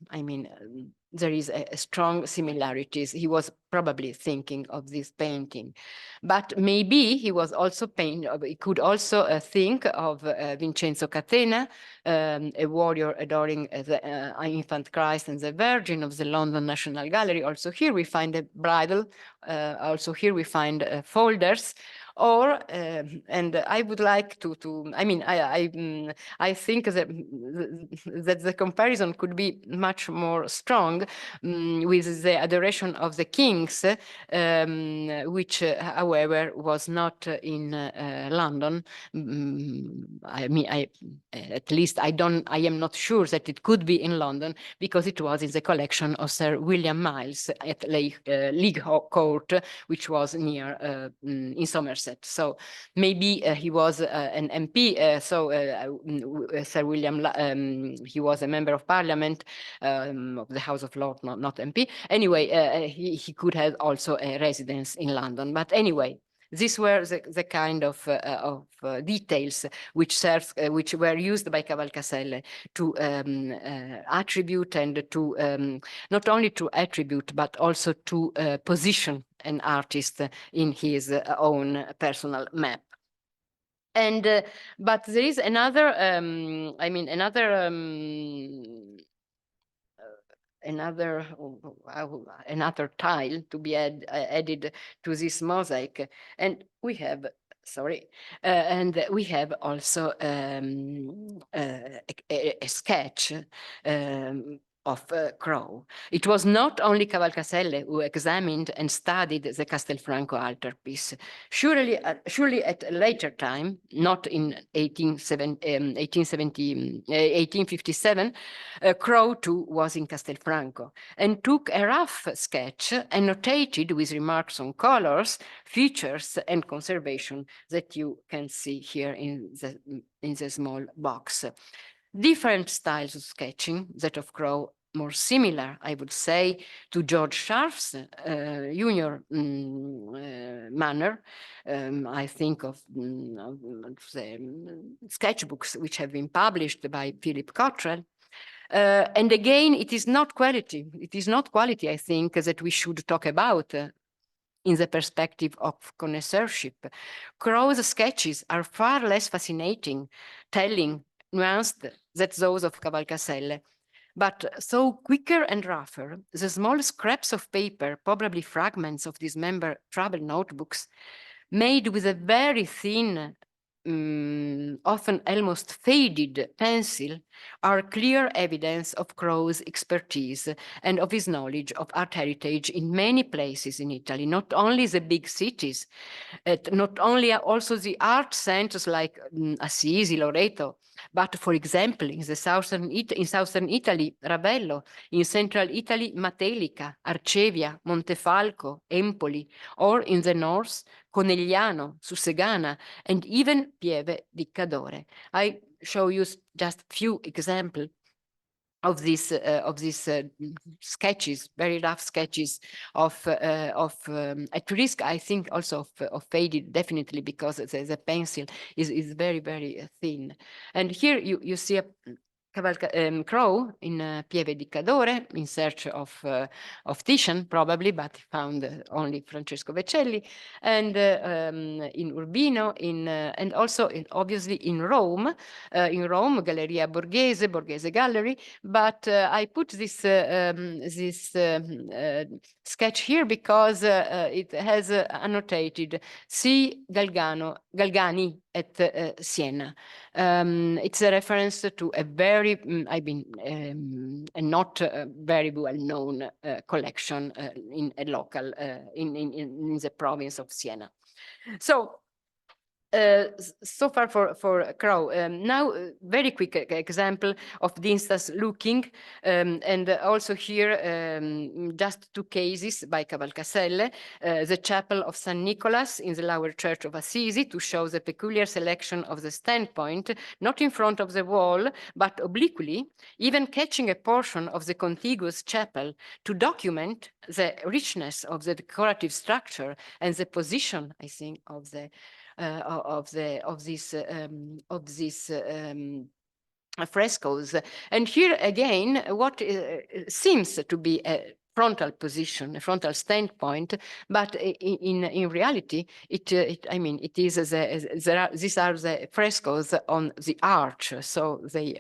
There is a strong similarities. He was probably thinking of this painting, but maybe he was also he could also think of Vincenzo Catena, a warrior adoring the infant Christ and the Virgin of the London National Gallery. Also here we find a bridle. Also here we find folders. Or and I would like to I think that the comparison could be much more strong with the adoration of the kings, which however was not in London. At least I am not sure that it could be in London, because it was in the collection of Sir William Miles at Leigh Court, which was near in Somerset. So maybe he was an MP. Sir William, he was a member of Parliament of the House of Lords, not MP. Anyway, he could have also a residence in London. But anyway, these were the kind of details which were used by Cavalcaselle to attribute, and to not only to attribute but also to position an artist in his own personal map. And but there is another another tile to be added to this mosaic, and we have and we have also a sketch of Crowe. It was not only Cavalcaselle who examined and studied the Castelfranco altarpiece. Surely at a later time, not in 1857, Crowe too was in Castelfranco and took a rough sketch, annotated with remarks on colors, features, and conservation that you can see here in the small box. Different styles of sketching, that of Crowe more similar, I would say, to George Sharp's junior manner. I think of the sketchbooks which have been published by Philip Cottrell. And again, it is not quality. It is not quality, I think, that we should talk about in the perspective of connoisseurship. Crowe's sketches are far less fascinating, telling, nuanced than those of Cavalcaselle. But though quicker and rougher, the small scraps of paper, probably fragments of dismembered travel notebooks, made with a very thin, often almost faded pencil, are clear evidence of Crowe's expertise and of his knowledge of art heritage in many places in Italy, not only the big cities, not only also the art centers like Assisi, Loreto, but for example, in southern Italy, Ravello, in central Italy, Matelica, Arcevia, Montefalco, Empoli, or in the north, Conegliano, Susegana, and even Pieve di Cadore. I show you just few examples of these sketches, very rough sketches at risk, I think, also of faded, definitely, because the pencil is very, very thin. And here you see a Crowe in Pieve di Cadore in search of Titian, probably, but found only Francesco Vecelli, and in Urbino, and also obviously in Rome, Galleria Borghese Gallery. But I put this sketch here because it has annotated C. Galgani at Siena. It's a reference to a very, a not very well-known collection in a local, in the province of Siena. So, so far for Crowe. Now, very quick example of the instance looking, and also here just two cases by Cavalcaselle, the chapel of San Nicholas in the lower church of Assisi, to show the peculiar selection of the standpoint, not in front of the wall, but obliquely, even catching a portion of the contiguous chapel to document the richness of the decorative structure and the position, I think, of these frescoes. And here again, what seems to be a frontal position, a frontal standpoint, but in reality, it is these are the frescoes on the arch, so they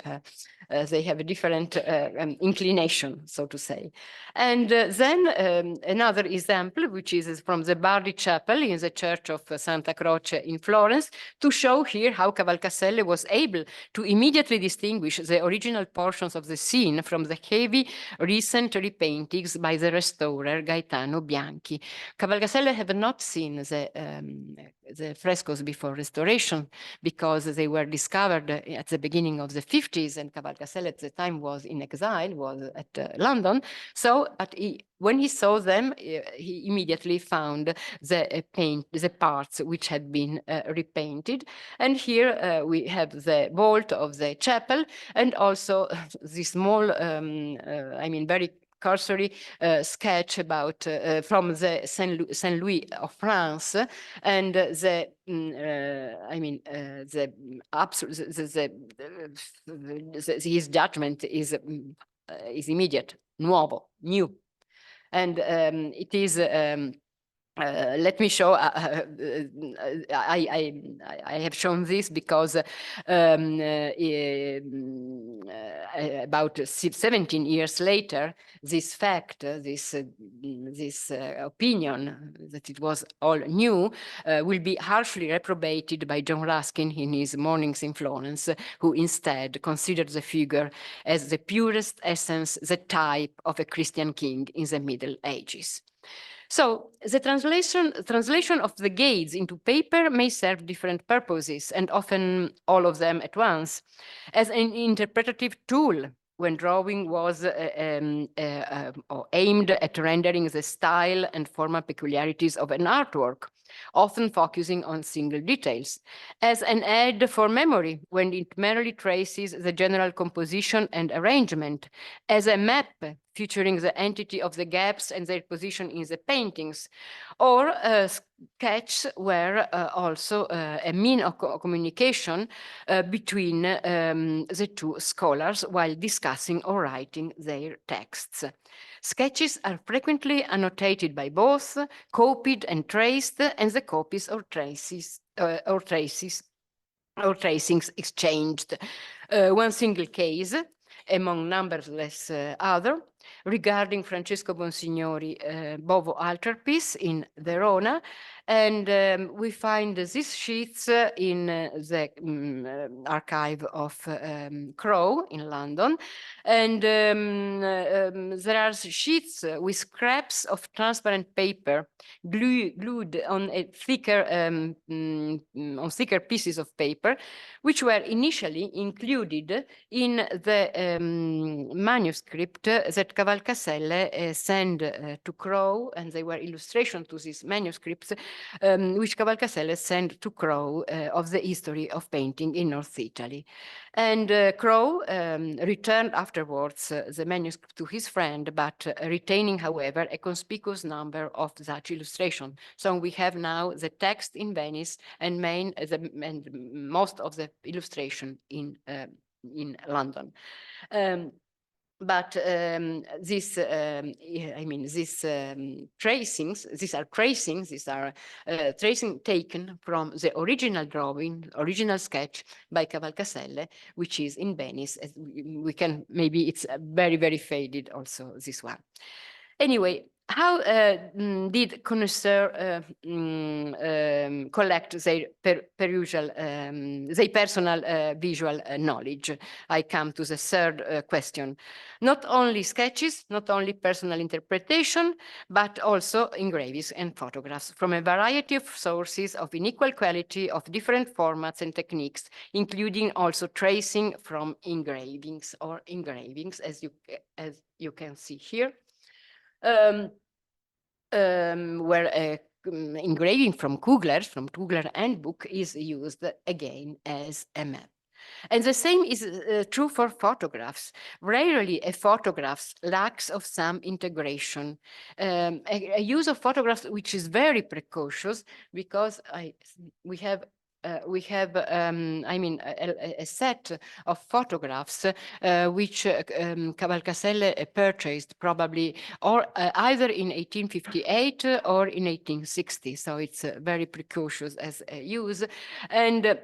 have a different inclination, so to say. And then another example, which is from the Bardi Chapel in the Church of Santa Croce in Florence, to show here how Cavalcaselle was able to immediately distinguish the original portions of the scene from the heavy recent repaintings by the restorer Gaetano Bianchi. Cavalcaselle have not seen the frescoes before restoration because they were discovered at the beginning of the 50s, and Cavalcaselle at the time was in exile, was at London. So, but when he saw them, he immediately found the parts which had been repainted. And here we have the vault of the chapel, and also the small, very cursory sketch about from the Saint Louis of France, and his judgment is immediate, nuovo, new, and it is. Let me show. I have shown this because about 17 years later, this fact, this opinion that it was all new, will be harshly reprobated by John Ruskin in his Mornings in Florence, who instead considered the figure as the purest essence, the type of a Christian king in the Middle Ages. So the translation of the gaze into paper may serve different purposes, and often all of them at once, as an interpretative tool when drawing was aimed at rendering the style and formal peculiarities of an artwork, often focusing on single details, as an aid for memory when it merely traces the general composition and arrangement, as a map featuring the entity of the gaps and their position in the paintings, or sketches were also a mean of communication between the two scholars while discussing or writing their texts. Sketches are frequently annotated by both, copied and traced, and the copies or tracings exchanged. One single case, among numberless other, regarding Francesco Bonsignori Bovo altarpiece in Verona. And we find these sheets in the archive of Crowe in London. And there are sheets with scraps of transparent paper glued on a thicker on thicker pieces of paper, which were initially included in the manuscript that Cavalcaselle sent to Crowe, and they were illustration to these manuscripts, which Cavalcaselle sent to Crowe of the history of painting in North Italy. And Crowe returned afterwards the manuscript to his friend, but retaining, however, a conspicuous number of such illustration. So we have now the text in Venice and most of the illustration in London. But these tracings, these are tracing taken from the original drawing, original sketch by Cavalcaselle, which is in Venice. As we can, maybe it's very, very faded also, this one. Anyway, how did connoisseur collect their their personal visual knowledge? I come to the third question. Not only sketches, not only personal interpretation, but also engravings and photographs from a variety of sources of unequal quality, of different formats and techniques, including also tracing from engravings, as you can see here. Where engraving from Kugler Handbook is used again as a map. And the same is true for photographs. Rarely a photograph lacks of some integration. A use of photographs which is very precautious, because we have a set of photographs which Cavalcaselle purchased probably or either in 1858 or in 1860. So it's very precautious as a use. And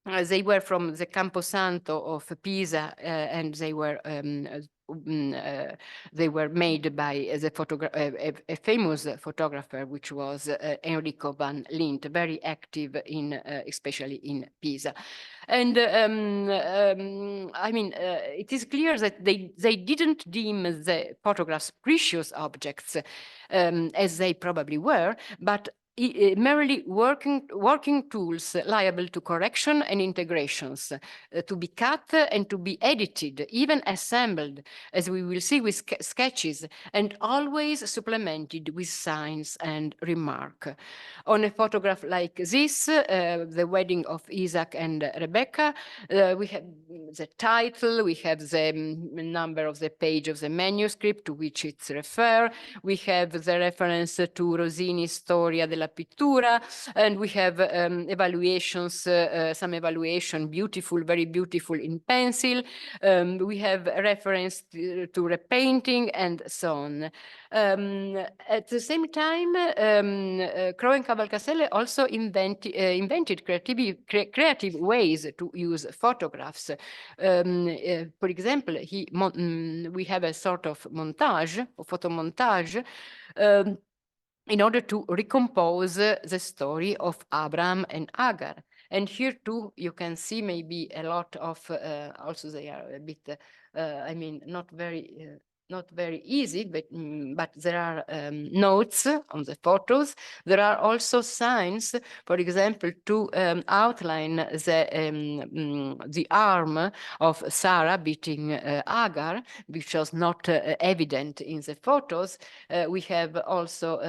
they were from the Camposanto of Pisa, and they were made by a famous photographer, which was Enrico van Lint, very active in, especially in Pisa. And it is clear that they didn't deem the photographs precious objects, as they probably were, but merely working tools liable to correction and integrations, to be cut and to be edited, even assembled, as we will see with sketches, and always supplemented with signs and remark. On a photograph like this, the wedding of Isaac and Rebecca, we have the title, we have the number of the page of the manuscript to which it's referred, we have the reference to Rossini's Storia della Pittura, and we have evaluations, some evaluation, beautiful, very beautiful in pencil. We have a reference to repainting and so on. At the same time, Crowe and Cavalcaselle also invented creative ways to use photographs. For example, we have a sort of montage, or photo montage, in order to recompose the story of Abraham and Hagar. And here too, you can see maybe a lot of, also they are a bit, not very easy, but there are notes on the photos. There are also signs, for example, to outline the arm of Sarah beating Hagar, which was not evident in the photos. We have also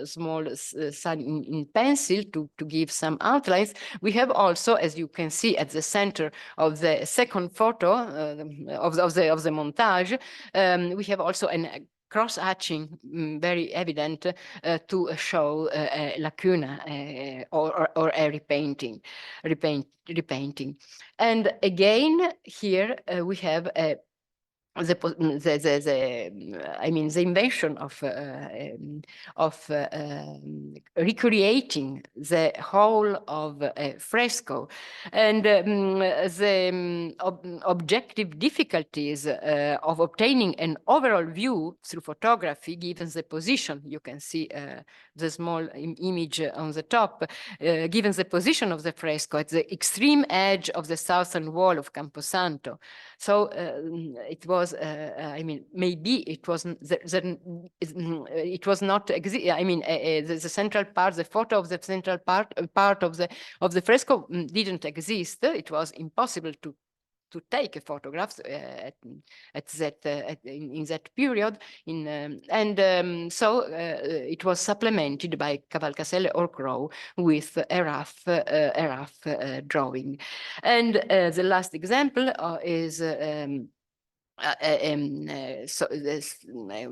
small sign in pencil to give some outlines. We have also, as you can see at the center of the second photo of the montage, we have also a cross-hatching, very evident, to show a lacuna or a repainting. And again, here we have a the invention of recreating the whole of a fresco, and the objective difficulties of obtaining an overall view through photography, given the position. You can see the small image on the top, given the position of the fresco at the extreme edge of the southern wall of Camposanto. So it was, maybe it was it was not. The central part, the photo of the central part of the fresco didn't exist. It was impossible to take a photograph in that period. So it was supplemented by Cavalcaselle or Crowe with a rough drawing. And the last example is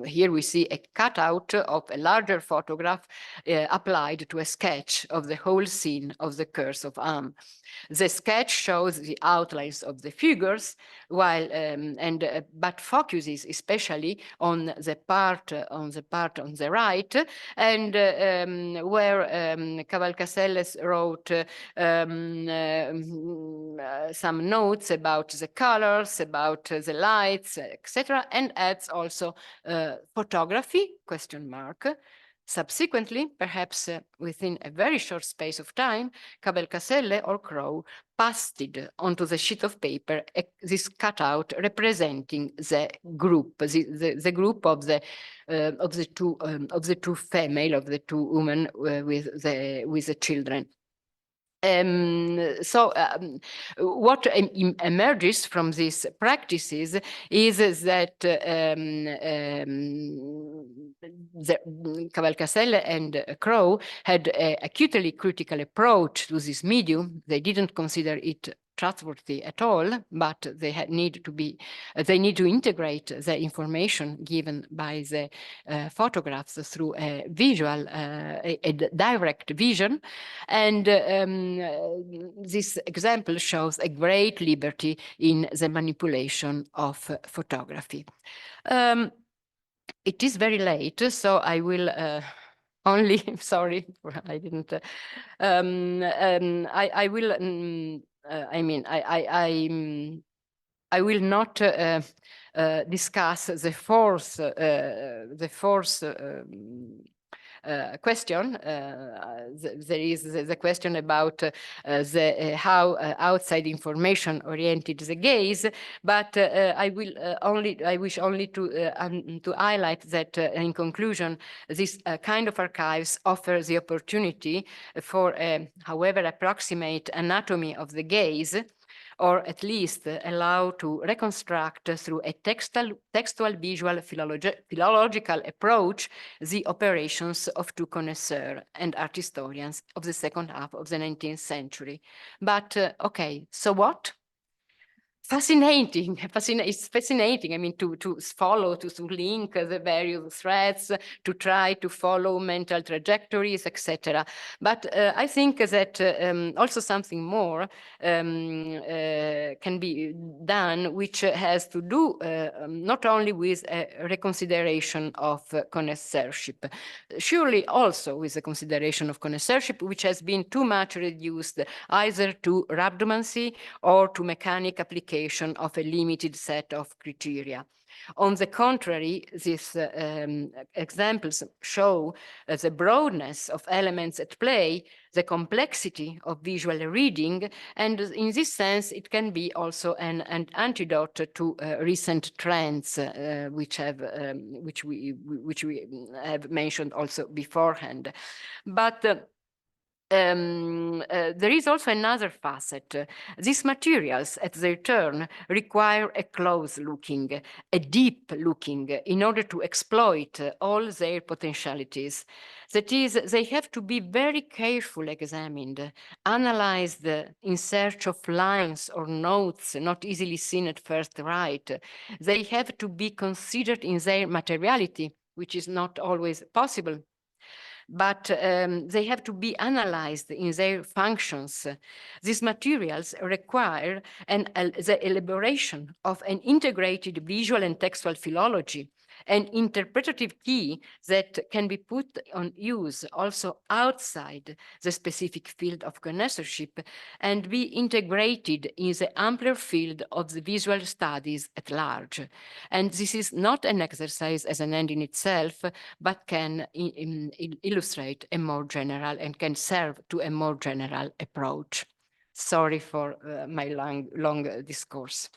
here we see a cutout of a larger photograph applied to a sketch of the whole scene of the Curse of Am. The sketch shows the outlines of the figures, while but focuses especially on the part on the right, and where Cavalcaselle wrote some notes about the colors, about the lights, etc., and adds also photography ? Subsequently, perhaps within a very short space of time, Cavalcaselle or Crowe pasted onto the sheet of paper this cutout representing the group, the group of the two female, of the two women with the children. What emerges from these practices is that Cavalcaselle and Crowe had an acutely critical approach to this medium. They didn't consider it trustworthy at all, but they need to integrate the information given by the photographs through a visual, a direct vision. And this example shows a great liberty in the manipulation of photography. It is very late, so I will only, sorry, I didn't, I will, I will not discuss the fourth question. There is the question about how outside information oriented the gaze, but I wish only to highlight that in conclusion, this kind of archives offer the opportunity for however approximate anatomy of the gaze, or at least allow to reconstruct through a textual visual philological approach the operations of two connoisseurs and art historians of the second half of the 19th century. But okay, so what? Fascinating. It's fascinating. I mean, to follow, to link the various threads, to try to follow mental trajectories, etc. But I think that also something more can be done, which has to do not only with a reconsideration of connoisseurship, surely also with the consideration of connoisseurship, which has been too much reduced either to rhabdomancy or to mechanic application of a limited set of criteria. On the contrary, these examples show the broadness of elements at play, the complexity of visual reading, and in this sense, it can be also an antidote to recent trends, which we have mentioned also beforehand. But there is also another facet. These materials, at their turn, require a close looking, a deep looking, in order to exploit all their potentialities. That is, they have to be very carefully examined, analyzed in search of lines or notes not easily seen at first sight. They have to be considered in their materiality, which is not always possible. but they have to be analyzed in their functions. These materials require the elaboration of an integrated visual and textual philology, an interpretative key that can be put on use also outside the specific field of connoisseurship and be integrated in the ampler field of the visual studies at large. And this is not an exercise as an end in itself, but can illustrate a more general and can serve to a more general approach. Sorry for my long discourse.